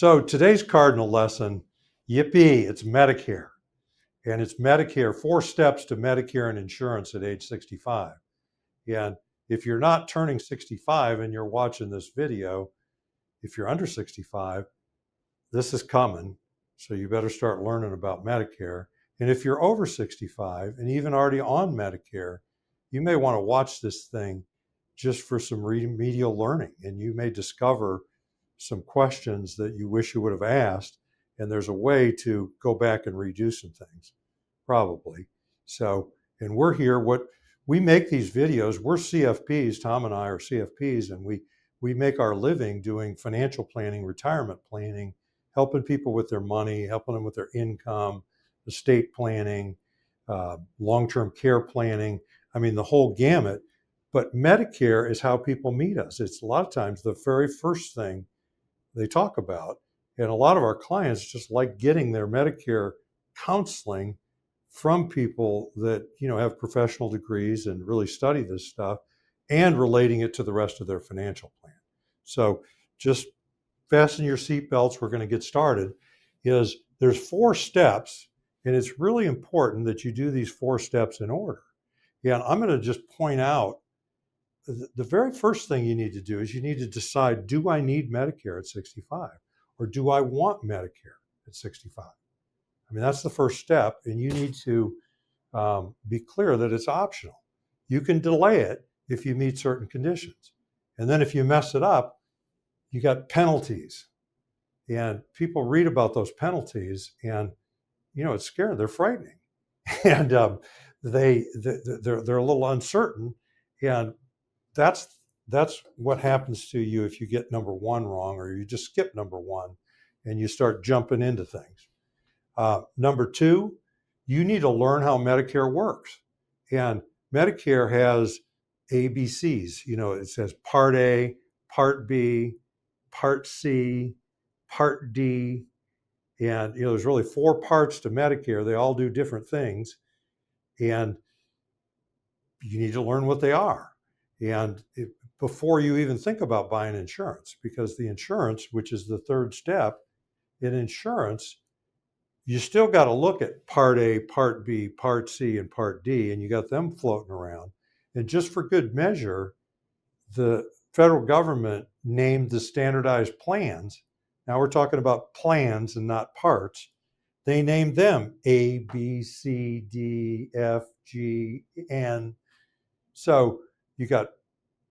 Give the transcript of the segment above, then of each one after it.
So today's Cardinal lesson, yippee, it's Medicare. And it's Medicare, 4 steps to Medicare and insurance at age 65. And if you're not turning 65 and you're watching this video, if you're under 65, this is coming. So you better start learning about Medicare. And if you're over 65 and even already on Medicare, you may want to watch this thing just for some remedial learning. And you may discover some questions that you wish you would have asked. And there's a way to go back and redo some things, probably. So, and we're here, what we make these videos, we're CFPs, Tom and I are CFPs, and we make our living doing financial planning, retirement planning, helping people with their money, helping them with their income, estate planning, long-term care planning. I mean, the whole gamut. But Medicare is how people meet us. It's a lot of times the very first thing they talk about. And a lot of our clients just like getting their Medicare counseling from people that, have professional degrees and really study this stuff and relating it to the rest of their financial plan. So just fasten your seatbelts. We're going to get started. There's 4 steps, and it's really important that you do these 4 steps in order. And I'm going to just point out the very first thing you need to do is you need to decide, do I need Medicare at 65 or do I want Medicare at 65? I mean, that's the first step, and you need to be clear that it's optional. You can delay it if you meet certain conditions. And then if you mess it up, you got penalties. And people read about those penalties and, it's scary. They're frightening. And they're a little uncertain. And that's what happens to you if you get number 1 wrong, or you just skip number 1 and you start jumping into things. Number 2, you need to learn how Medicare works. And Medicare has ABCs. It says Part A, Part B, Part C, Part D. And, there's really 4 parts to Medicare. They all do different things. And you need to learn what they are. And before you even think about buying insurance, because the insurance, which is the 3rd step in insurance, you still got to look at Part A, Part B, Part C, and Part D, and you got them floating around. And just for good measure, the federal government named the standardized plans. Now we're talking about plans and not parts. They named them A, B, C, D, F, G, N. So you got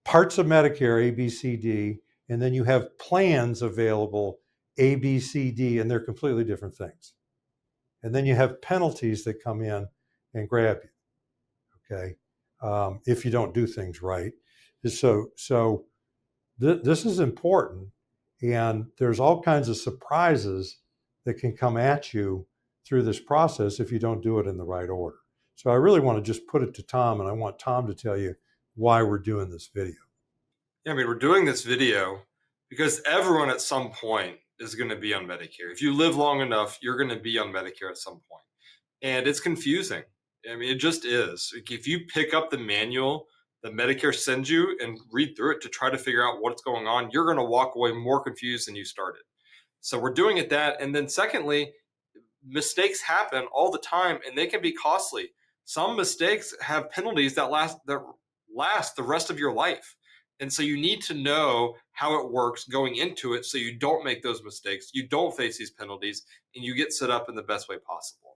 parts of Medicare, A, B, C, D, and then you have plans available, A, B, C, D, and they're completely different things. And then you have penalties that come in and grab you, okay, if you don't do things right. So this is important, and there's all kinds of surprises that can come at you through this process if you don't do it in the right order. So I really want to just put it to Tom, and I want Tom to tell you why we're doing this video. Yeah, I mean, we're doing this video because everyone at some point is going to be on Medicare. If you live long enough, you're going to be on Medicare at some point. And it's confusing. I mean, it just is. If you pick up the manual that Medicare sends you and read through it to try to figure out what's going on, you're going to walk away more confused than you started. So we're doing it that. And then secondly, mistakes happen all the time and they can be costly. Some mistakes have penalties that last the rest of your life. And so you need to know how it works going into it so you don't make those mistakes, you don't face these penalties, and you get set up in the best way possible.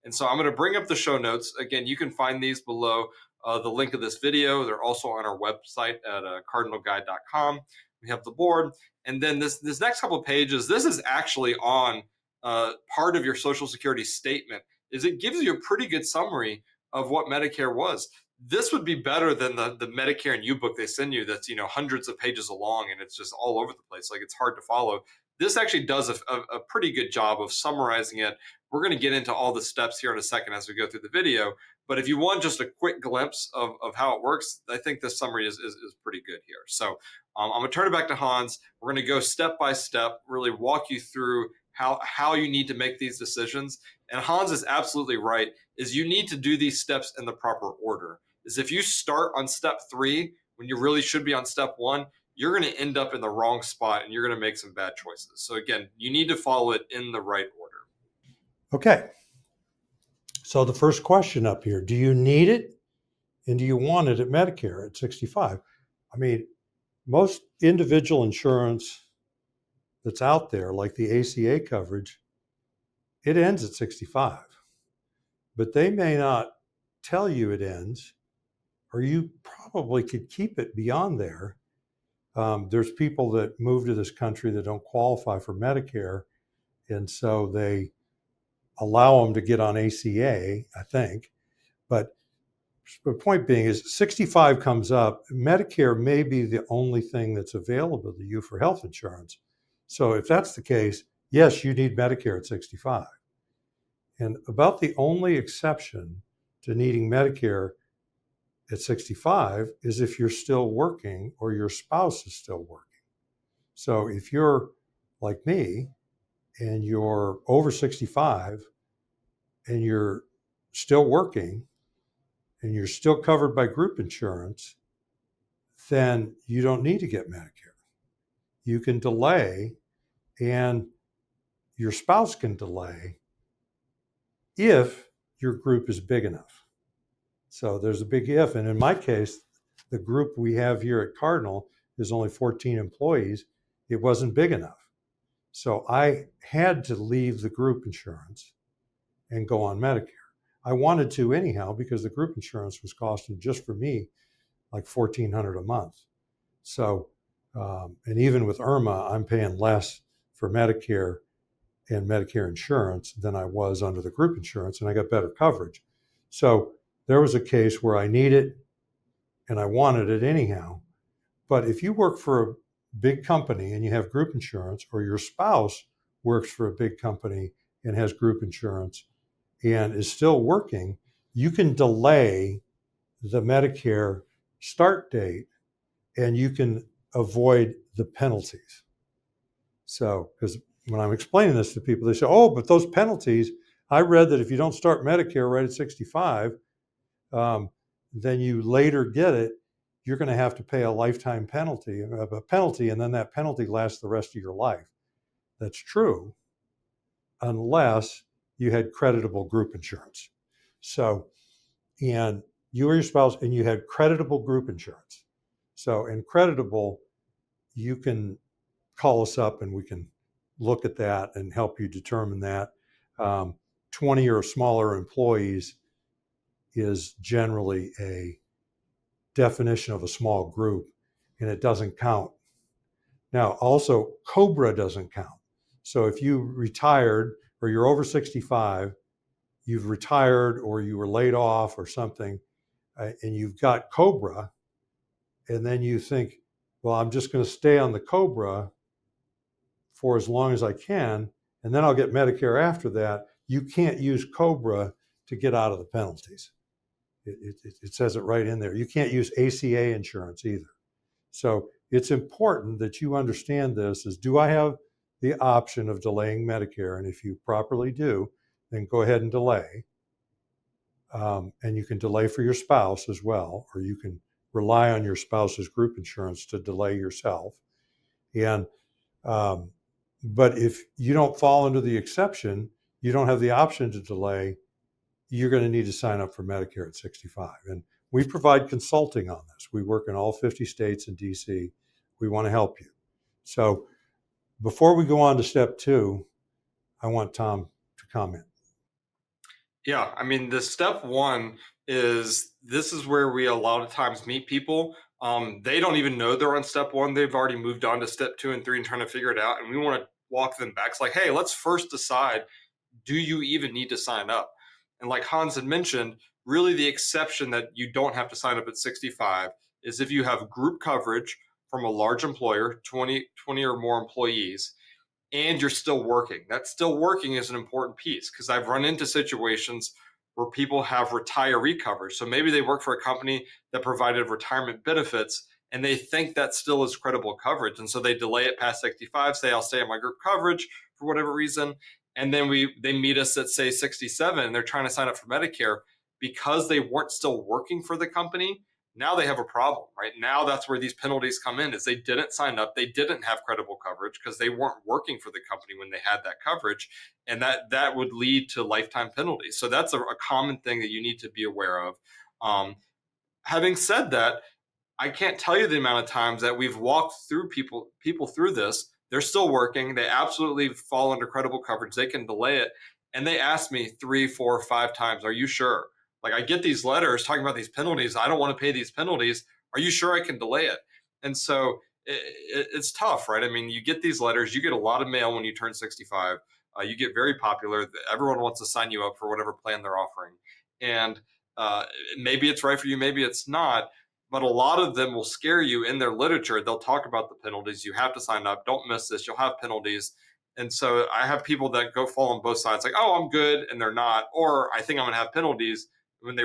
And so I'm going to bring up the show notes. Again, you can find these below the link of this video. They're also on our website at cardinalguide.com. We have the board. And then this next couple of pages, this is actually on part of your Social Security statement, is it gives you a pretty good summary of what Medicare was. This would be better than the Medicare and You book they send you that's, hundreds of pages long and it's just all over the place. Like, it's hard to follow. This actually does a pretty good job of summarizing it. We're going to get into all the steps here in a second as we go through the video. But if you want just a quick glimpse of how it works, I think this summary is pretty good here. So I'm going to turn it back to Hans. We're going to go step by step, really walk you through how you need to make these decisions. And Hans is absolutely right, is you need to do these steps in the proper order. Is if you start on step 3 when you really should be on step 1, you're going to end up in the wrong spot and you're going to make some bad choices. So again, you need to follow it in the right order. Okay. So the first question up here, do you need it and do you want it at Medicare at 65? I mean, most individual insurance that's out there, like the ACA coverage, it ends at 65. But they may not tell you it ends, or you probably could keep it beyond there. There's people that move to this country that don't qualify for Medicare, and so they allow them to get on ACA, I think. But the point being is 65 comes up, Medicare may be the only thing that's available to you for health insurance. So if that's the case, yes, you need Medicare at 65. And about the only exception to needing Medicare at 65 is if you're still working or your spouse is still working. So if you're like me and you're over 65 and you're still working and you're still covered by group insurance, then you don't need to get Medicare. You can delay, and your spouse can delay if your group is big enough. So there's a big if. And in my case, the group we have here at Cardinal is only 14 employees. It wasn't big enough. So I had to leave the group insurance and go on Medicare. I wanted to anyhow because the group insurance was costing just for me like $1,400 a month. So, and even with Irma, I'm paying less for Medicare and Medicare insurance than I was under the group insurance, and I got better coverage. So there was a case where I need it and I wanted it anyhow. But if you work for a big company and you have group insurance, or your spouse works for a big company and has group insurance and is still working, you can delay the Medicare start date and you can avoid the penalties. So, because when I'm explaining this to people, they say, oh, but those penalties, I read that if you don't start Medicare right at 65, then you later get it, you're going to have to pay a lifetime penalty, and then that penalty lasts the rest of your life. That's true, unless you had creditable group insurance. So, and you or your spouse, and you had creditable group insurance. So, in creditable, you can call us up and we can look at that and help you determine that. 20 or smaller employees is generally a definition of a small group, and it doesn't count. Now, also, COBRA doesn't count. So if you retired or you're over 65, you've retired or you were laid off or something, and you've got COBRA, and then you think, well, I'm just going to stay on the COBRA for as long as I can, and then I'll get Medicare after that. You can't use COBRA to get out of the penalties. It says it right in there. You can't use ACA insurance either. So it's important that you understand this is, do I have the option of delaying Medicare? And if you properly do, then go ahead and delay. And you can delay for your spouse as well, or you can rely on your spouse's group insurance to delay yourself. And but if you don't fall into the exception, you don't have the option to delay, you're going to need to sign up for Medicare at 65. And we provide consulting on this. We work in all 50 states and DC. We want to help you. So before we go on to step 2, I want Tom to comment. Yeah, I mean, the step 1 is, this is where we a lot of times meet people. They don't even know they're on step 1. They've already moved on to step 2 and 3 and trying to figure it out. And we want to walk them back. It's like, hey, let's first decide, do you even need to sign up? And like Hans had mentioned, really the exception that you don't have to sign up at 65 is if you have group coverage from a large employer, 20 or more employees, and you're still working. That still working is an important piece, because I've run into situations where people have retiree coverage. So maybe they work for a company that provided retirement benefits and they think that still is credible coverage. And so they delay it past 65, say, I'll stay on my group coverage for whatever reason. And then they meet us at, say, 67, and they're trying to sign up for Medicare because they weren't still working for the company. Now they have a problem, right? Now that's where these penalties come in, is they didn't sign up, they didn't have credible coverage because they weren't working for the company when they had that coverage, and that would lead to lifetime penalties. So that's a common thing that you need to be aware of. Having said that, I can't tell you the amount of times that we've walked through people through this. They're still working. They absolutely fall under credible coverage. They can delay it. And they ask me 3, 4, 5 times, "Are you sure?" Like, I get these letters talking about these penalties. I don't want to pay these penalties. Are you sure I can delay it? And so it's tough, right? I mean, you get these letters. You get a lot of mail when you turn 65. You get very popular. Everyone wants to sign you up for whatever plan they're offering. And uh, maybe it's right for you. Maybe it's not, but a lot of them will scare you in their literature. They'll talk about the penalties. You have to sign up. Don't miss this. You'll have penalties. And so I have people that go fall on both sides, like, "Oh, I'm good," and they're not, or "I think I'm going to have penalties," when they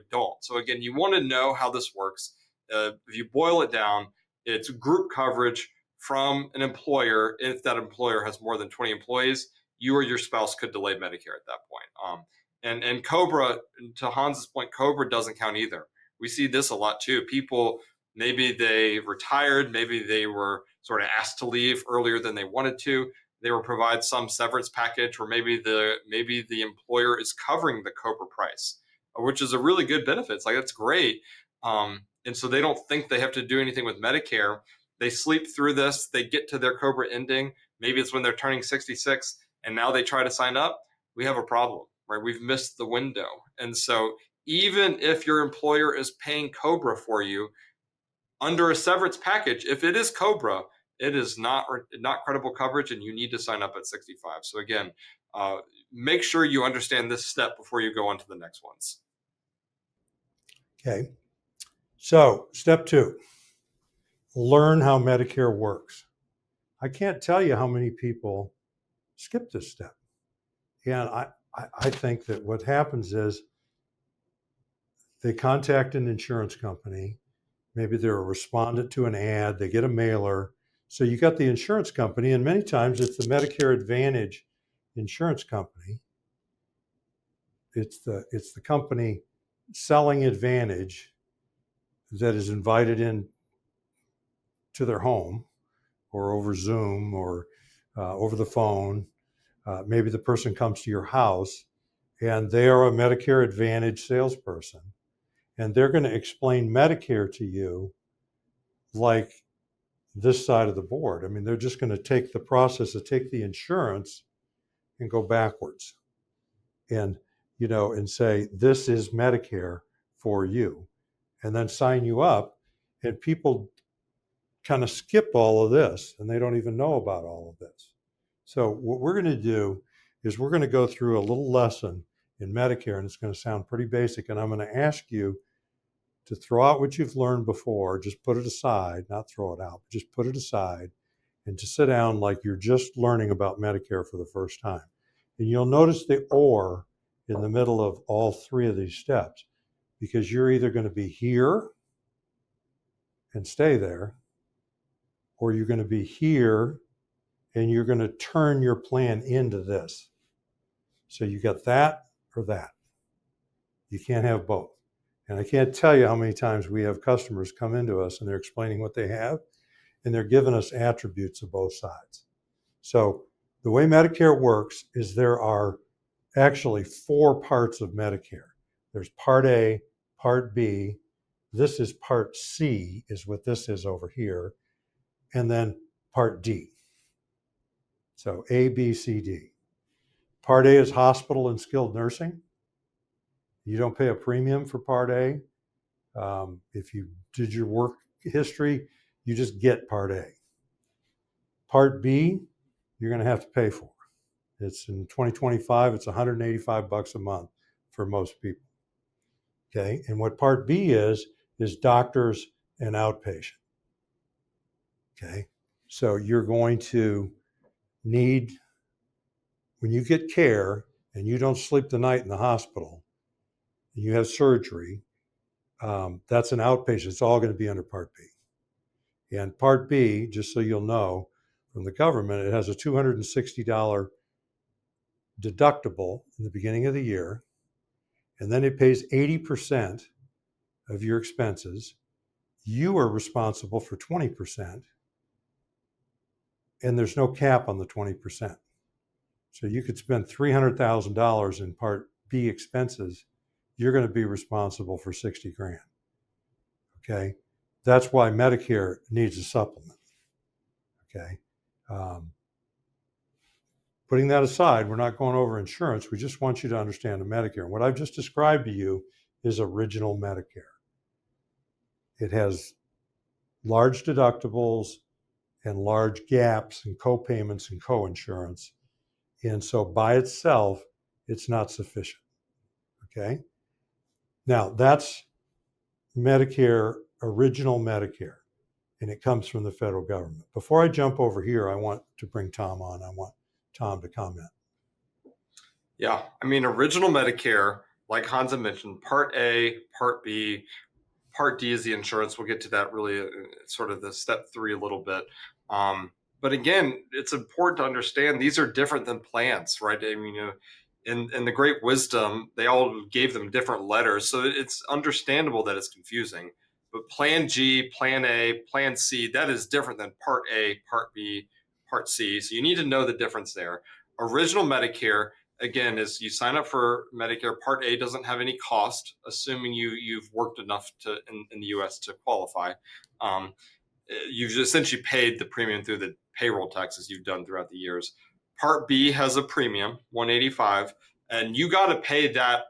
don't. So again, you want to know how this works. If you boil it down, it's group coverage from an employer. If that employer has more than 20 employees, you or your spouse could delay Medicare at that point. And Cobra, to Hans's point, Cobra doesn't count either. We see this a lot too. People, maybe they retired, maybe they were sort of asked to leave earlier than they wanted to. They will provide some severance package, or maybe the employer is covering the Cobra price, which is a really good benefit. It's like, that's great. And so they don't think they have to do anything with Medicare. They sleep through this. They get to their Cobra ending. Maybe it's when they're turning 66, and now they try to sign up. We have a problem, right? We've missed the window. And so even if your employer is paying Cobra for you under a severance package, if it is Cobra, it is not credible coverage, and you need to sign up at 65. So again, make sure you understand this step before you go on to the next ones. Okay. So step 2, learn how Medicare works. I can't tell you how many people skip this step. And I think that what happens is they contact an insurance company. Maybe they're a respondent to an ad. They get a mailer. So you got the insurance company, and many times it's the Medicare Advantage insurance company. It's the company selling Advantage that is invited in to their home, or over Zoom, or over the phone. Maybe the person comes to your house, and they are a Medicare Advantage salesperson, and they're going to explain Medicare to you like this side of the board. I mean, they're just going to take the process to take the insurance and go backwards, and and say, "This is Medicare for you," and then sign you up. And people kind of skip all of this, and they don't even know about all of this. So what we're going to do is we're going to go through a little lesson in Medicare, and it's going to sound pretty basic. And I'm going to ask you to throw out what you've learned before, just put it aside, not throw it out, but just put it aside, and to sit down like you're just learning about Medicare for the first time. And you'll notice the "or" in the middle of all 3 of these steps, because you're either going to be here and stay there, or you're going to be here and you're going to turn your plan into this. So you got that or that. You can't have both. And I can't tell you how many times we have customers come into us and they're explaining what they have, and they're giving us attributes of both sides. So the way Medicare works is there are actually 4 parts of Medicare. There's Part A, Part B. This is Part C, is what this is over here. And then Part D. So A, B, C, D. Part A is hospital and skilled nursing. You don't pay a premium for Part A. If you did your work history, you just get Part A. Part B, you're going to have to pay for. It's in 2025, it's $185 a month for most people. Okay, and what Part B is doctors and outpatient. Okay, so you're going to need, when you get care and you don't sleep the night in the hospital, and you have surgery, that's an outpatient. It's all going to be under Part B. And Part B, just so you'll know, from the government, it has a $260 deductible in the beginning of the year, and then it pays 80% of your expenses, you are responsible for 20%, and there's no cap on the 20%. So you could spend $300,000 in Part B expenses, you're going to be responsible for 60 grand. Okay. That's why Medicare needs a supplement. Okay. Putting that aside, we're not going over insurance. We just want you to understand the Medicare. And what I've just described to you is original Medicare. It has large deductibles and large gaps in co-payments and co-insurance. And so by itself, it's not sufficient. Okay. Now that's Medicare, original Medicare, and it comes from the federal government. Before I jump over here, I want to bring Tom on. I want Tom to comment. Yeah, I mean, original Medicare, like Hansa mentioned, Part A, Part B, Part D is the insurance. We'll get to that really sort of the step 3 a little bit. But again, it's important to understand these are different than plans, right? I mean, in the great wisdom, they all gave them different letters. So it's understandable that it's confusing. But Plan G, Plan A, Plan C, that is different than Part A, Part B, Part C. So you need to know the difference there. Original Medicare, again, is you sign up for Medicare. Part A doesn't have any cost, assuming you've worked enough in the U.S. to qualify. You've essentially paid the premium through the payroll taxes you've done throughout the years. Part B has a premium, $185, and you got to pay that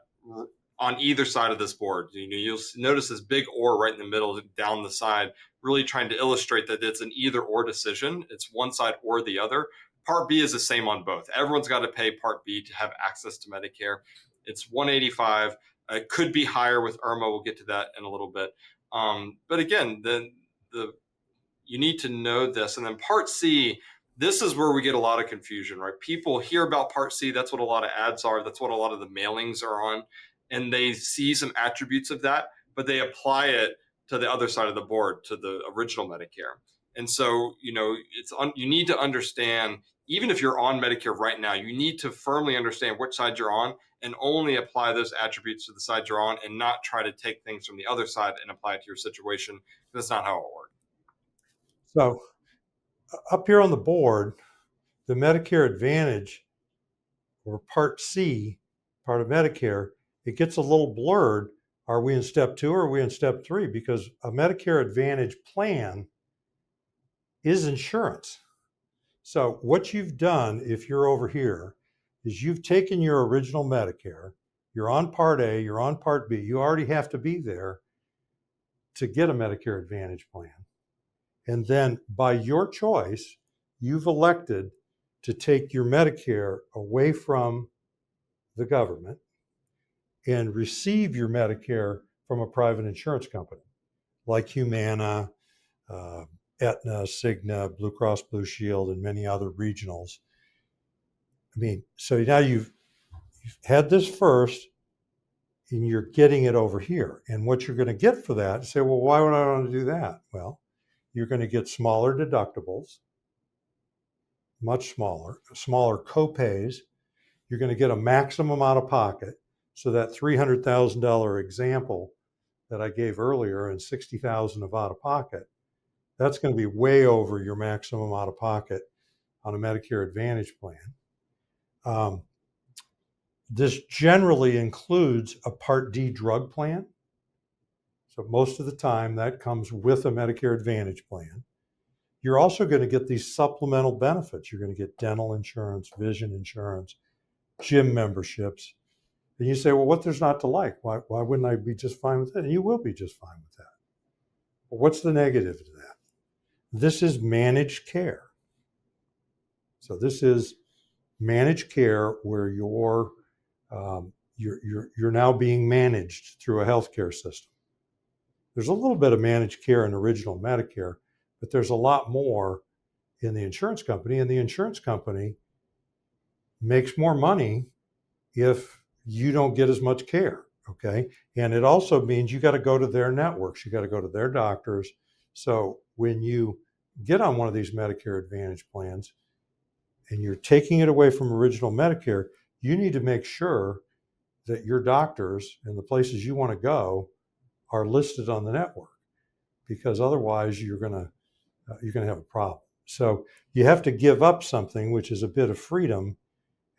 on either side of this board. You'll notice this big or right in the middle, down the side, really trying to illustrate that it's an either or decision. It's one side or the other. Part B is the same on both. Everyone's got to pay Part B to have access to Medicare. It's $185. It could be higher with IRMA. We'll get to that in a little bit. But again, the you need to know this. And then Part C, this is where we get a lot of confusion, right? People hear about Part C. That's what a lot of ads are. That's what a lot of the mailings are on. And they see some attributes of that, but they apply it to the other side of the board, to the original Medicare. And so, you need to understand, even if you're on Medicare right now, you need to firmly understand which side you're on and only apply those attributes to the side you're on and not try to take things from the other side and apply it to your situation. That's not how it works. So up here on the board, the Medicare Advantage, or Part C, part of Medicare, it gets a little blurred. Are we in step 2 or are we in step 3? Because a Medicare Advantage plan is insurance. So what you've done, if you're over here, is you've taken your original Medicare, you're on Part A, you're on Part B, you already have to be there to get a Medicare Advantage plan. And then by your choice, you've elected to take your Medicare away from the government and receive your Medicare from a private insurance company like Humana, Aetna, Cigna, Blue Cross Blue Shield, and many other regionals. I mean, so now you've had this first and you're getting it over here. And what you're going to get for that, say, well, why would I want to do that? Well, you're going to get smaller deductibles, much smaller co-pays. You're going to get a maximum out of pocket. So that $300,000 example that I gave earlier and $60,000 of out of pocket, that's going to be way over your maximum out of pocket on a Medicare Advantage plan. This generally includes a Part D drug plan. So most of the time that comes with a Medicare Advantage plan. You're also going to get these supplemental benefits. You're going to get dental insurance, vision insurance, gym memberships. And you say, well, what there's not to like? Why wouldn't I be just fine with that? And you will be just fine with that. But what's the negative to that? This is managed care. So this is managed care where you're now being managed through a healthcare system. There's a little bit of managed care in original Medicare, but there's a lot more in the insurance company, and the insurance company makes more money if you don't get as much care, okay? And it also means you got to go to their networks, you got to go to their doctors. So when you get on one of these Medicare Advantage plans and you're taking it away from original Medicare, you need to make sure that your doctors and the places you want to go are listed on the network, because otherwise you're going to have a problem. So you have to give up something, which is a bit of freedom,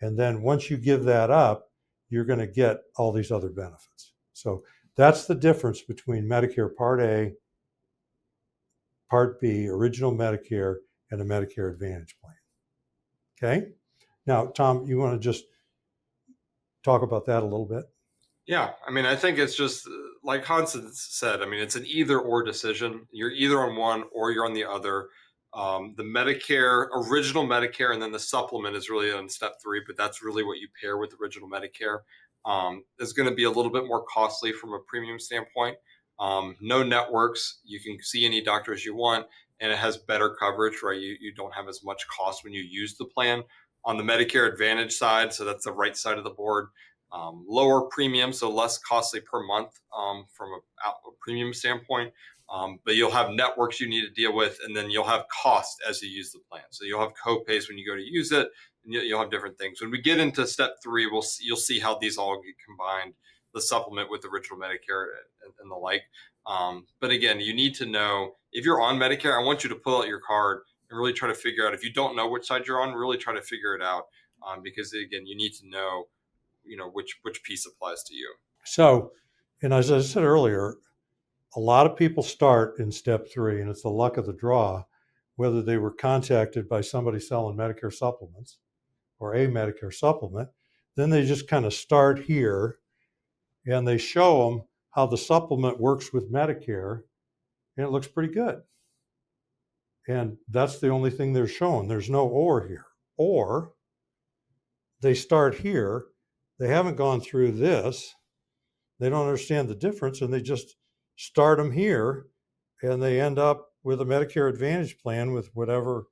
and then once you give that up, you're going to get all these other benefits. So that's the difference between Medicare Part A, Part B, original Medicare, and a Medicare Advantage plan. Okay? Now, Tom, you want to just talk about that a little bit? Yeah, I mean, I think it's just like Hans said. I mean, it's an either or decision. You're either on one or you're on the other. The Medicare, original Medicare, and then the supplement is really on step three, but that's really what you pair with original Medicare. Is going to be a little bit more costly from a premium standpoint. No networks. You can see any doctors you want, and it has better coverage, right? You don't have as much cost when you use the plan. On the Medicare Advantage side, so that's the right side of the board, lower premium, so less costly per month from a premium standpoint. But you'll have networks you need to deal with, and then you'll have cost as you use the plan. So you'll have co-pays when you go to use it, and you'll have different things. When we get into step three, you'll see how these all get combined, the supplement with original Medicare and the like. But again, you need to know if you're on Medicare. I want you to pull out your card and really try to figure out, if you don't know which side you're on, really try to figure it out, because again, you need to know which piece applies to you. So, and as I said earlier, a lot of people start in step three, and it's the luck of the draw, whether they were contacted by somebody selling Medicare supplements or a Medicare supplement. Then they just kind of start here, and they show them how the supplement works with Medicare, and it looks pretty good. And that's the only thing they're showing. There's no or here. Or they start here, they haven't gone through this, they don't understand the difference, and they just start them here, and they end up with a Medicare Advantage plan with whatever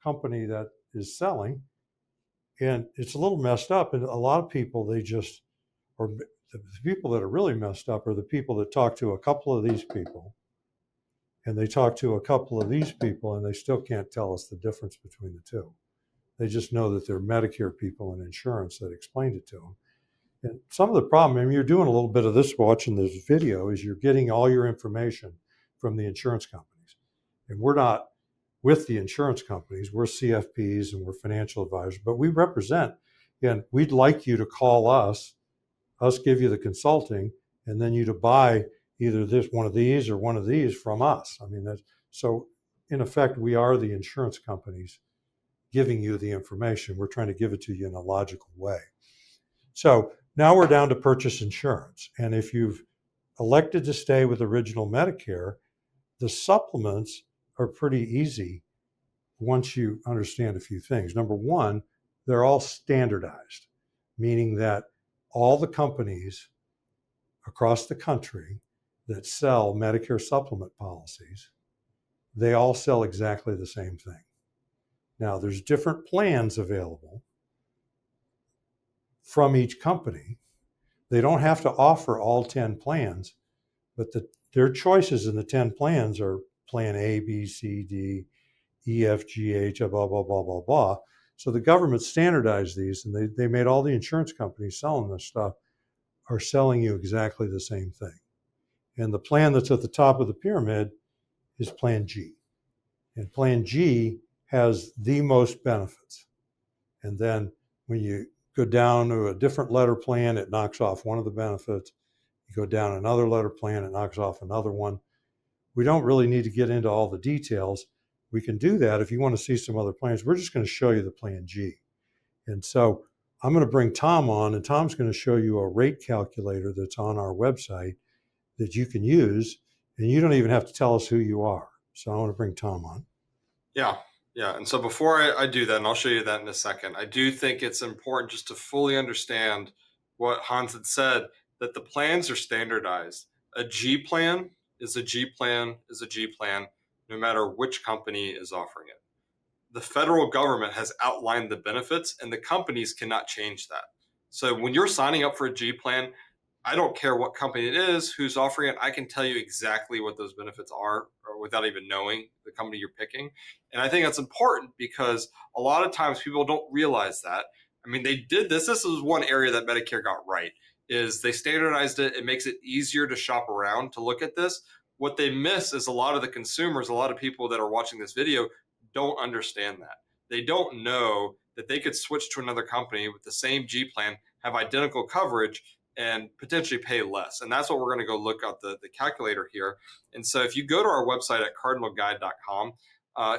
company that is selling. And it's a little messed up. And a lot of people, or the people that are really messed up are the people that talk to a couple of these people, and they talk to a couple of these people, and they still can't tell us the difference between the two. They just know that they're Medicare people in insurance that explained it to them. And some of the problem, I mean, you're doing a little bit of this watching this video, is you're getting all your information from the insurance companies. And we're not with the insurance companies. We're CFPs and we're financial advisors, but we represent, and we'd like you to call us give you the consulting, and then you to buy either one of these or one of these from us. I mean, so in effect, we are the insurance companies giving you the information. We're trying to give it to you in a logical way. So now we're down to purchase insurance. And if you've elected to stay with original Medicare, the supplements are pretty easy once you understand a few things. Number one, they're all standardized, meaning that all the companies across the country that sell Medicare supplement policies, they all sell exactly the same thing. Now, there's different plans available from each company. They don't have to offer all 10 plans, but their choices in the 10 plans are plan A, B, C, D, E, F, G, H, blah, blah, blah, blah, blah. So the government standardized these, and they made all the insurance companies selling this stuff are selling you exactly the same thing. And the plan that's at the top of the pyramid is Plan G. And Plan G has the most benefits. And then when you go down to a different letter plan, it knocks off one of the benefits. You go down another letter plan, it knocks off another one. We don't really need to get into all the details. We can do that if you want to see some other plans. We're just going to show you the Plan G. And so I'm going to bring Tom on, and Tom's going to show you a rate calculator that's on our website that you can use, and you don't even have to tell us who you are. So I want to bring Tom on. Yeah. Yeah. And so before I do that, and I'll show you that in a second, I do think it's important just to fully understand what Hans had said, that the plans are standardized. A G plan is a G plan is a G plan, no matter which company is offering it. The federal government has outlined the benefits, and the companies cannot change that. So when you're signing up for a G plan, I don't care what company it is, who's offering it. I can tell you exactly what those benefits are without even knowing the company you're picking. And I think that's important because a lot of times people don't realize that. I mean, they did this. This is one area that Medicare got right. is they standardized it. It makes it easier to shop around to look at this. What they miss is a lot of the consumers, a lot of people that are watching this video don't understand that. They don't know that they could switch to another company with the same G plan, have identical coverage, and potentially pay less. And that's what we're going to go look at the calculator here. And so if you go to our website at cardinalguide.com,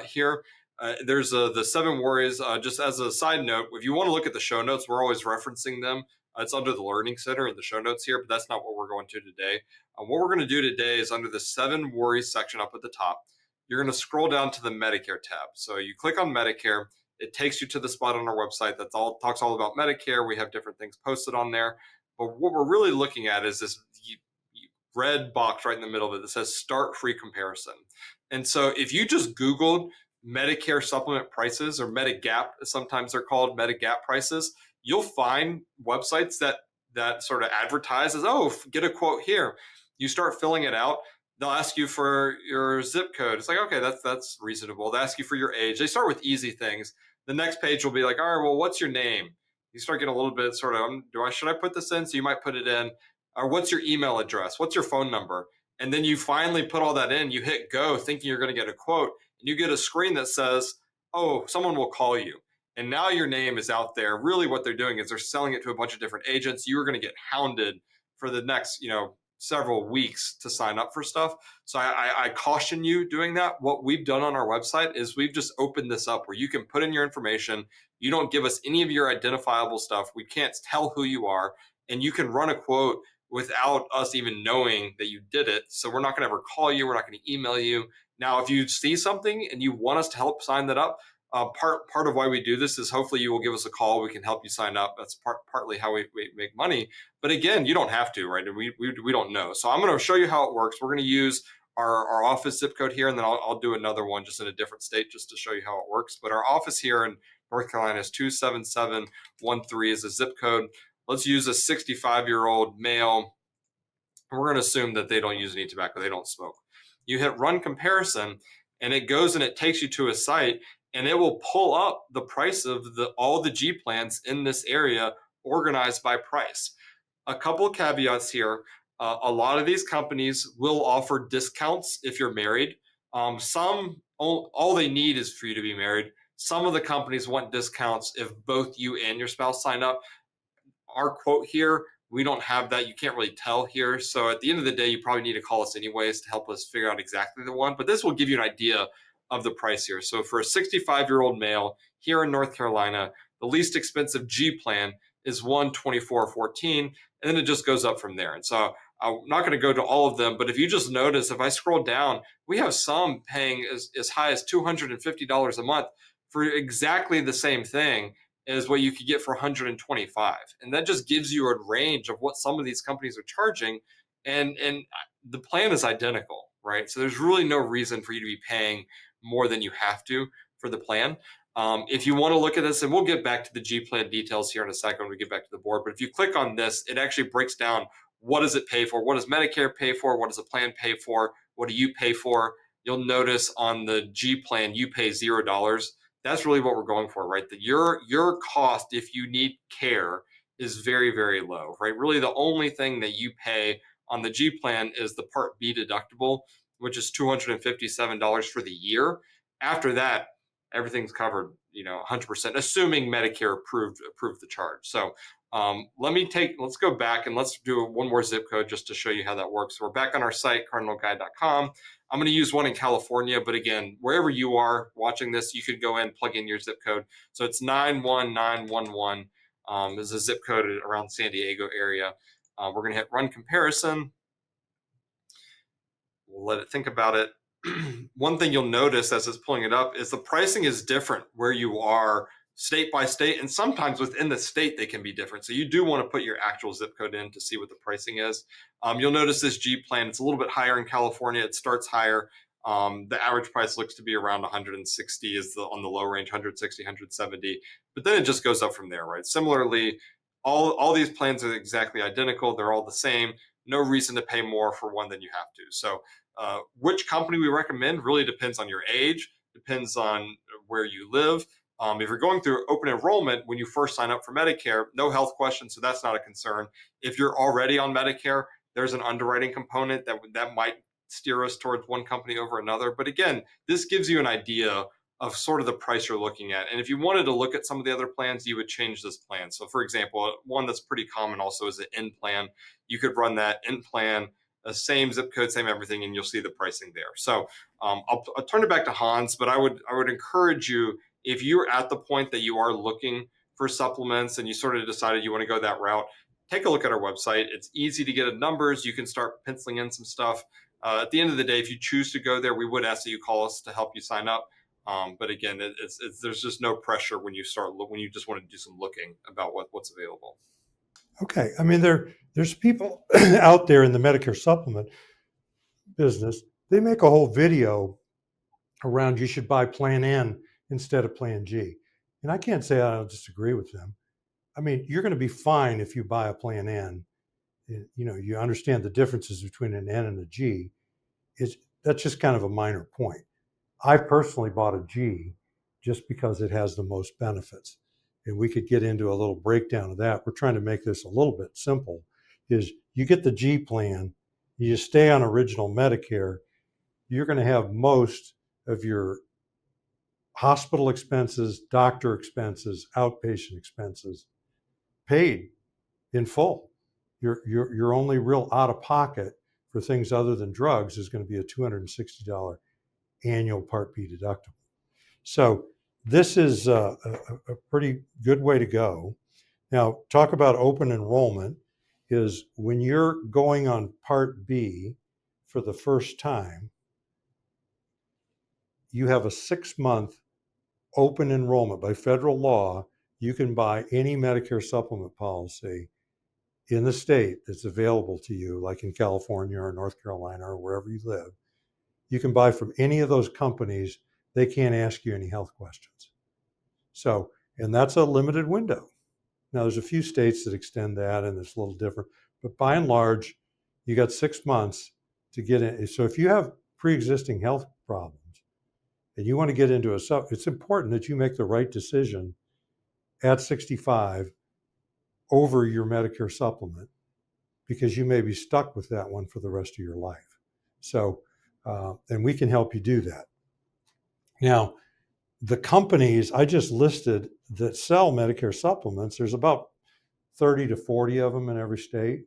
here, there's the 7 worries. Just as a side note, if you want to look at the show notes, we're always referencing them. It's under the Learning Center in the show notes here, but that's not what we're going to today. What we're going to do today is under the 7 worries section up at the top, you're going to scroll down to the Medicare tab. So you click on Medicare. It takes you to the spot on our website that talks all about Medicare. We have different things posted on there. But what we're really looking at is this red box right in the middle of it that says Start Free Comparison. And so if you just Googled Medicare supplement prices, or Medigap, sometimes they're called Medigap prices, you'll find websites that sort of advertise as, oh, get a quote here. You start filling it out. They'll ask you for your zip code. It's like, okay, that's reasonable. They ask you for your age. They start with easy things. The next page will be like, all right, well, what's your name? You start getting a little bit sort of, should I put this in? So you might put it in. Or what's your email address? What's your phone number? And then you finally put all that in. You hit go thinking you're going to get a quote. And you get a screen that says, oh, someone will call you. And now your name is out there. Really what they're doing is they're selling it to a bunch of different agents. You're going to get hounded for the next, several weeks to sign up for stuff. So I caution you doing that. What we've done on our website is we've just opened this up where you can put in your information. You don't give us any of your identifiable stuff. We can't tell who you are. And you can run a quote without us even knowing that you did it. So we're not going to ever call you. We're not going to email you. Now, if you see something and you want us to help sign that up, part of why we do this is hopefully you will give us a call. We can help you sign up. That's partly how we make money. But again, you don't have to, right? We don't know. So I'm going to show you how it works. We're going to use our office zip code here, and then I'll do another one just in a different state just to show you how it works. But our office here in North Carolina is 27713 is the zip code. Let's use a 65-year-old male. We're going to assume that they don't use any tobacco. They don't smoke. You hit run comparison, and it goes and it takes you to a site, and it will pull up the price of all the G plans in this area organized by price. A couple of caveats here. A lot of these companies will offer discounts if you're married. Some, all they need is for you to be married. Some of the companies want discounts if both you and your spouse sign up. Our quote here, we don't have that. You can't really tell here. So at the end of the day, you probably need to call us anyways to help us figure out exactly the one. But this will give you an idea of the price here. So for a 65-year-old male here in North Carolina, the least expensive G plan is $124.14, and then it just goes up from there. And so I'm not going to go to all of them, but if you just notice, if I scroll down, we have some paying as high as $250 a month for exactly the same thing as what you could get for $125. And that just gives you a range of what some of these companies are charging. And the plan is identical, right? So there's really no reason for you to be paying more than you have to for the plan. If you want to look at this, and we'll get back to the G plan details here in a second when we get back to the board, but if you click on this, it actually breaks down what does it pay for, what does Medicare pay for, what does the plan pay for, what do you pay for. You'll notice on the G plan, you pay $0. That's really what we're going for, right? That your cost, if you need care, is very, very low, right? Really the only thing that you pay on the G plan is the Part B deductible, which is $257 for the year. After that, everything's covered, 100%, assuming Medicare approved the charge. So let's go back and let's do one more zip code just to show you how that works. So we're back on our site, cardinalguide.com. I'm going to use one in California, but again, wherever you are watching this, you could go in, plug in your zip code. So it's 91911 is a zip code around San Diego area. We're going to hit run comparison. We'll let it think about it. One thing you'll notice as it's pulling it up is the pricing is different where you are state by state, and sometimes within the state they can be different. So you do want to put your actual zip code in to see what the pricing is. You'll notice this G plan, it's a little bit higher in California. It starts higher. The average price looks to be around 160 is on the low range, 160, 170, but then it just goes up from there, right? Similarly, all these plans are exactly identical. They're all the same. No reason to pay more for one than you have to. So which company we recommend really depends on your age, depends on where you live. If you're going through open enrollment, when you first sign up for Medicare, no health questions, so that's not a concern. If you're already on Medicare, there's an underwriting component that might steer us towards one company over another. But again, this gives you an idea of sort of the price you're looking at. And if you wanted to look at some of the other plans, you would change this plan. So, for example, one that's pretty common also is an in plan. You could run that in plan, same zip code, same everything, and you'll see the pricing there. So, I'll turn it back to Hans, but I would encourage you, if you're at the point that you are looking for supplements and you sort of decided you want to go that route, take a look at our website. It's easy to get at numbers. You can start penciling in some stuff. At the end of the day, if you choose to go there, we would ask that you call us to help you sign up. But again, there's just no pressure when you just want to do some looking about what's available. Okay. I mean, there's people out there in the Medicare supplement business. They make a whole video around you should buy Plan N instead of Plan G. And I can't say I don't disagree with them. I mean, you're going to be fine if you buy a Plan N. You understand the differences between an N and a G. That's just kind of a minor point. I personally bought a G just because it has the most benefits. And we could get into a little breakdown of that. We're trying to make this a little bit simple. Is you get the G plan, you stay on original Medicare, you're going to have most of your hospital expenses, doctor expenses, outpatient expenses paid in full. Your only real out of pocket for things other than drugs is going to be a $260 annual Part B deductible. So this is a pretty good way to go. Now, talk about open enrollment is when you're going on Part B for the first time, you have a 6-month open enrollment. By federal law, you can buy any Medicare supplement policy in the state that's available to you, like in California or North Carolina or wherever you live. You can buy from any of those companies. They can't ask you any health questions. So, and that's a limited window. Now, there's a few states that extend that, and it's a little different. But by and large, you got 6 months to get in. So if you have pre-existing health problems and you want to get into it's important that you make the right decision at 65 over your Medicare supplement, because you may be stuck with that one for the rest of your life. So, and we can help you do that. Now, the companies I just listed that sell Medicare supplements, there's about 30 to 40 of them in every state.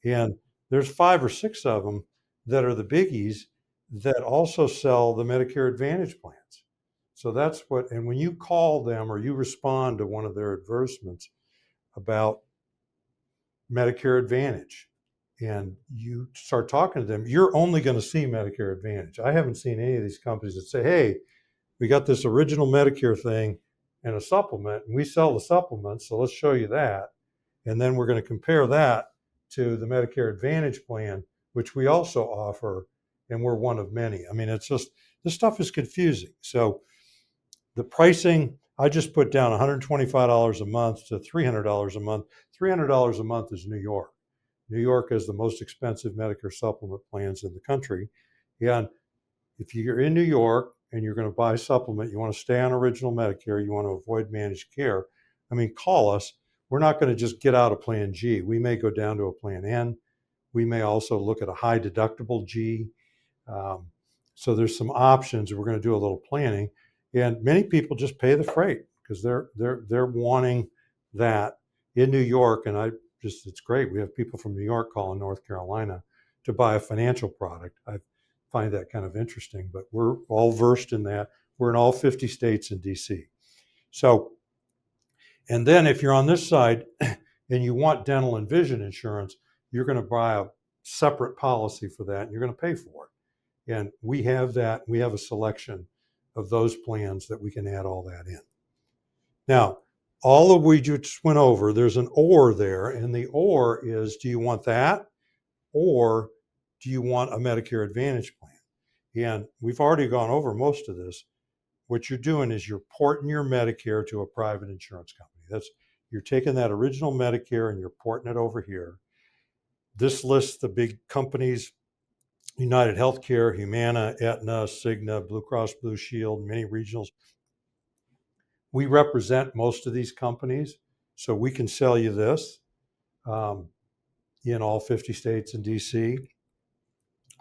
And there's 5 or 6 of them that are the biggies that also sell the Medicare Advantage plans. So that's and when you call them or you respond to one of their advertisements about Medicare Advantage and you start talking to them, you're only going to see Medicare Advantage. I haven't seen any of these companies that say, hey, we got this original Medicare thing and a supplement, and we sell the supplements, so let's show you that. And then we're going to compare that to the Medicare Advantage plan, which we also offer, and we're one of many. I mean, it's just, this stuff is confusing. So the pricing, I just put down $125 a month to $300 a month. $300 a month is New York. New York has the most expensive Medicare supplement plans in the country. And if you're in New York and you're going to buy a supplement, you want to stay on original Medicare, you want to avoid managed care, I mean, call us. We're not going to just get out of Plan G. We may go down to a Plan N. We may also look at a high deductible G. So there's some options. We're going to do a little planning. And many people just pay the freight because they're wanting that in New York. And it's great. We have people from New York calling North Carolina to buy a financial product. I find that kind of interesting, but we're all versed in that. We're in all 50 states and DC. So, and then if you're on this side and you want dental and vision insurance, you're going to buy a separate policy for that and you're going to pay for it. And we have that. We have a selection of those plans that we can add all that in. Now, all of we just went over, there's an or there, and the or is, do you want that? Or do you want a Medicare Advantage plan? And we've already gone over most of this. What you're doing is you're porting your Medicare to a private insurance company. You're taking that original Medicare and you're porting it over here. This lists the big companies: United Healthcare, Humana, Aetna, Cigna, Blue Cross Blue Shield, many regionals. We represent most of these companies, so we can sell you this in all 50 states and DC.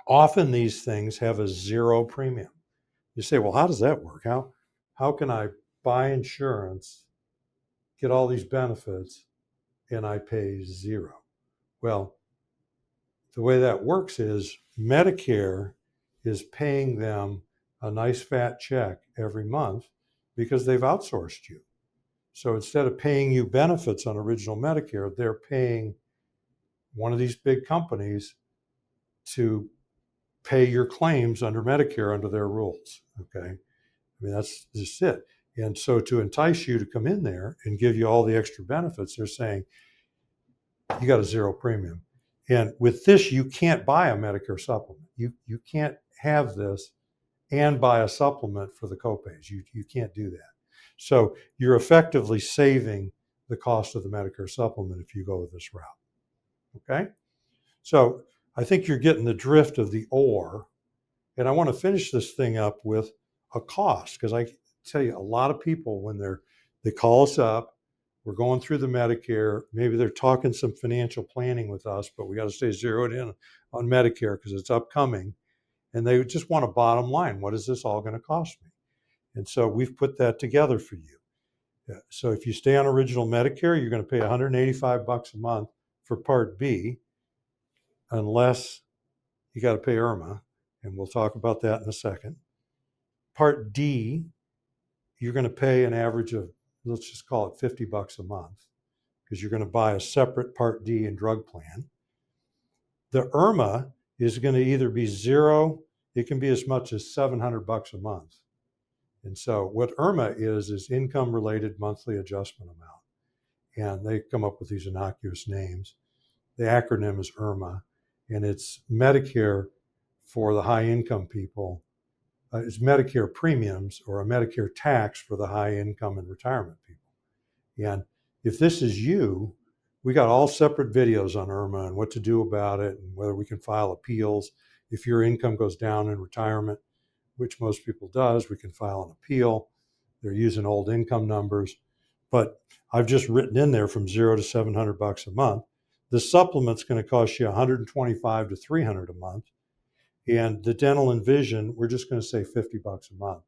Often these things have a zero premium. You say, well, how does that work? How can I buy insurance, get all these benefits, and I pay zero? Well, the way that works is Medicare is paying them a nice fat check every month because they've outsourced you. So instead of paying you benefits on original Medicare, they're paying one of these big companies to pay your claims under Medicare under their rules. Okay. I mean, that's just it. And so to entice you to come in there and give you all the extra benefits, they're saying, you got a zero premium. And with this, you can't buy a Medicare supplement. You can't have this and buy a supplement for the copays. You can't do that. So you're effectively saving the cost of the Medicare supplement if you go with this route. Okay? So I think you're getting the drift of the or. And I want to finish this thing up with a cost, because I tell you, a lot of people, when they call us up, we're going through the Medicare, maybe they're talking some financial planning with us, but we got to stay zeroed in on Medicare because it's upcoming. And they just want a bottom line. What is this all going to cost me? And so we've put that together for you. So if you stay on original Medicare, you're going to pay $185 a month for Part B, unless you got to pay IRMA, and we'll talk about that in a second. Part D, you're going to pay an average of, let's just call it $50 a month, because you're going to buy a separate Part D and drug plan. The IRMA is going to either be zero, it can be as much as $700 a month. And so what IRMA is income related monthly adjustment amount. And they come up with these innocuous names. The acronym is IRMA, and it's Medicare for the high income people. It's Medicare premiums or a Medicare tax for the high income and retirement people. And if this is you, we got all separate videos on IRMA and what to do about it and whether we can file appeals. If your income goes down in retirement, which most people does, we can file an appeal. They're using old income numbers. But I've just written in there from $0 to $700 a month. The supplement's going to cost you $125 to $300 a month. And the dental and vision, we're just going to say $50 a month.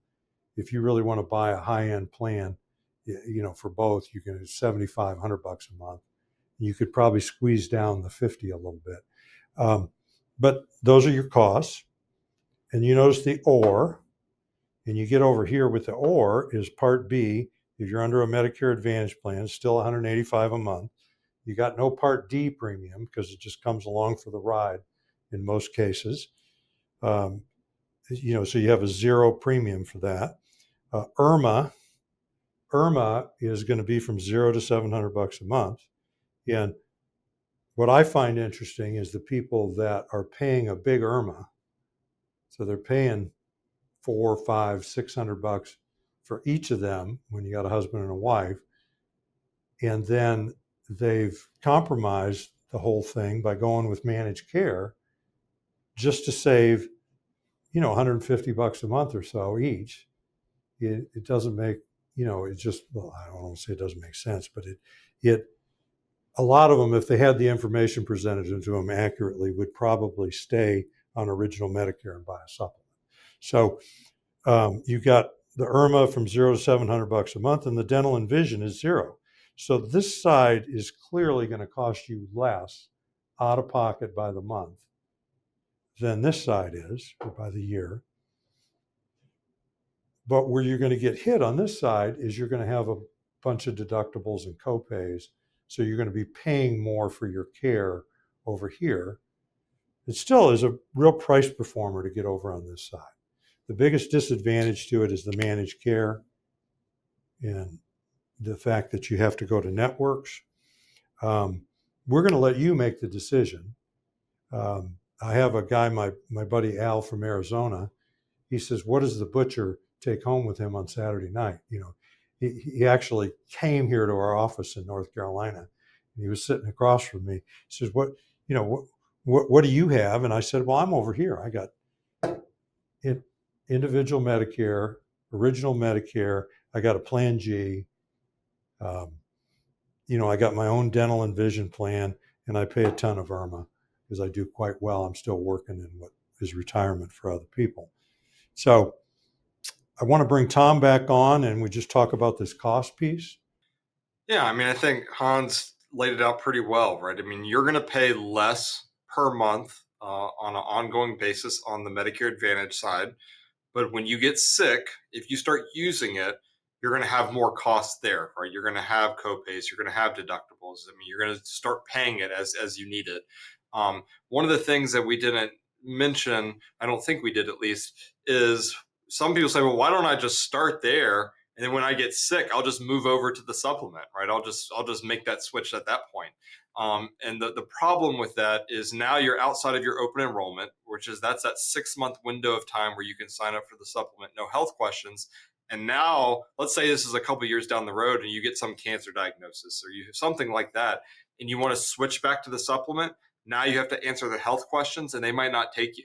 If you really want to buy a high-end plan, for both, you can do $75, $100 a month. You could probably squeeze down the 50 a little bit. But those are your costs. And you notice the or, and you get over here with the or is Part B. If you're under a Medicare Advantage plan, it's still $185 a month. You got no Part D premium because it just comes along for the ride in most cases. So you have a zero premium for that. IRMA is going to be from $0 to $700 a month. And what I find interesting is the people that are paying a big IRMA. So they're paying $400, $500, $600 for each of them when you got a husband and a wife. And then they've compromised the whole thing by going with managed care just to save, $150 a month or so each. It doesn't make, it's just, well, I don't want to say it doesn't make sense, but a lot of them, if they had the information presented to them accurately, would probably stay on original Medicare and buy a supplement. So you got the IRMA from $0 to $700 a month, and the dental and vision is zero. So this side is clearly going to cost you less out of pocket by the month than this side is, or by the year. But where you're going to get hit on this side is you're going to have a bunch of deductibles and copays. So you're going to be paying more for your care over here. It still is a real price performer to get over on this side. The biggest disadvantage to it is the managed care and the fact that you have to go to networks. We're going to let you make the decision. I have a guy, my buddy Al from Arizona. He says, what does the butcher take home with him on Saturday night? He actually came here to our office in North Carolina, and he was sitting across from me. He says, what do you have? And I said, well, I'm over here. I got individual Medicare, original Medicare. I got a Plan G. I got my own dental and vision plan, and I pay a ton of IRMA because I do quite well. I'm still working in what is retirement for other people. So I want to bring Tom back on, and we just talk about this cost piece. Yeah, I mean, I think Hans laid it out pretty well, right? I mean, you're going to pay less per month on an ongoing basis on the Medicare Advantage side. But when you get sick, if you start using it, you're going to have more costs there, right? You're going to have copays, you're going to have deductibles. I mean, you're going to start paying it as you need it. One of the things that we didn't mention, I don't think we did at least, is some people say, well, why don't I just start there? And then when I get sick, I'll just move over to the supplement, right? I'll just make that switch at that point. And the problem with that is now you're outside of your open enrollment, that's that 6-month window of time where you can sign up for the supplement, no health questions. And now, let's say this is a couple years down the road and you get some cancer diagnosis or you have something like that, and you want to switch back to the supplement. Now you have to answer the health questions and they might not take you.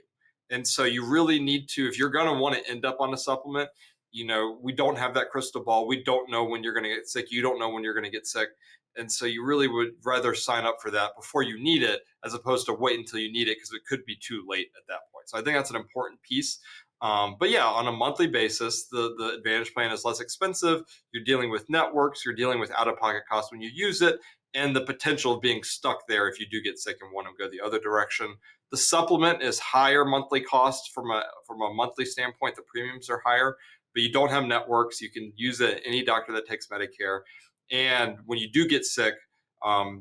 And so you really need to, if you're going to want to end up on a supplement, we don't have that crystal ball. We don't know when you're going to get sick. You don't know when you're going to get sick. And so you really would rather sign up for that before you need it, as opposed to wait until you need it, because it could be too late at that point. So I think that's an important piece. But yeah, on a monthly basis, the Advantage plan is less expensive. You're dealing with networks, you're dealing with out-of-pocket costs when you use it, and the potential of being stuck there if you do get sick and want to go the other direction. The supplement is higher monthly cost from a monthly standpoint. The premiums are higher, but you don't have networks. You can use it at any doctor that takes Medicare. And when you do get sick,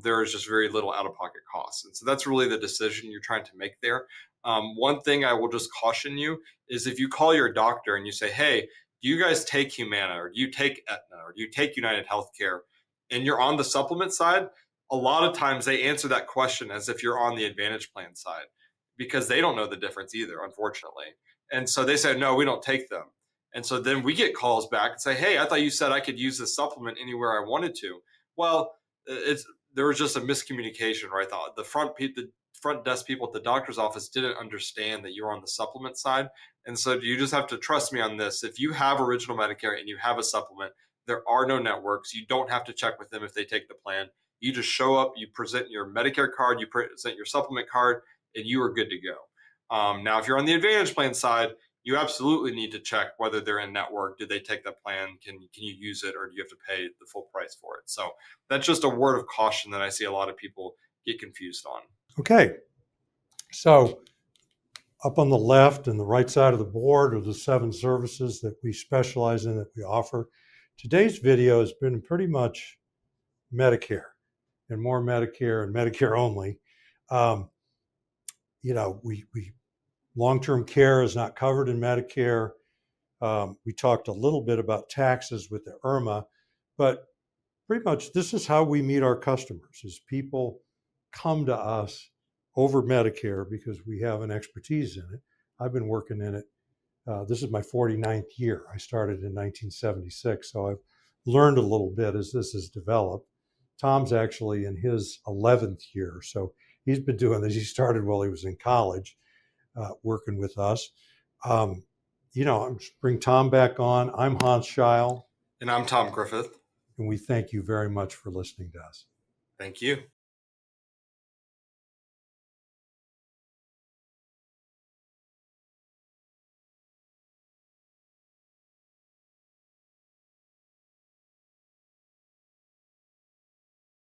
there is just very little out-of-pocket costs. And so that's really the decision you're trying to make there. One thing I will just caution you is if you call your doctor and you say, hey, do you guys take Humana, or do you take Aetna, or do you take United Healthcare, and you're on the supplement side, a lot of times they answer that question as if you're on the Advantage plan side, because they don't know the difference either, unfortunately. And so they say, no, we don't take them. And so then we get calls back and say, hey, I thought you said I could use this supplement anywhere I wanted to. Well, there was just a miscommunication, right? The front desk people at the doctor's office didn't understand that you're on the supplement side. And so you just have to trust me on this. If you have original Medicare and you have a supplement, there are no networks. You don't have to check with them if they take the plan. You just show up, you present your Medicare card, you present your supplement card, and you are good to go. Now, if you're on the Advantage plan side, you absolutely need to check whether they're in network. Did they take that plan? Can you use it, or do you have to pay the full price for it? So that's just a word of caution that I see a lot of people get confused on. Okay. So up on the left and the right side of the board are the 7 services that we specialize in, that we offer. Today's video has been pretty much Medicare and more Medicare and Medicare only. We long-term care is not covered in Medicare. We talked a little bit about taxes with the IRMA, but pretty much this is how we meet our customers, is people come to us over Medicare because we have an expertise in it. I've been working in it. This is my 49th year. I started in 1976, so I've learned a little bit as this has developed. Tom's actually in his 11th year, so he's been doing this. He started while he was in college, working with us. I'm bring Tom back on. I'm Hans Scheil. And I'm Tom Griffith. And we thank you very much for listening to us. Thank you.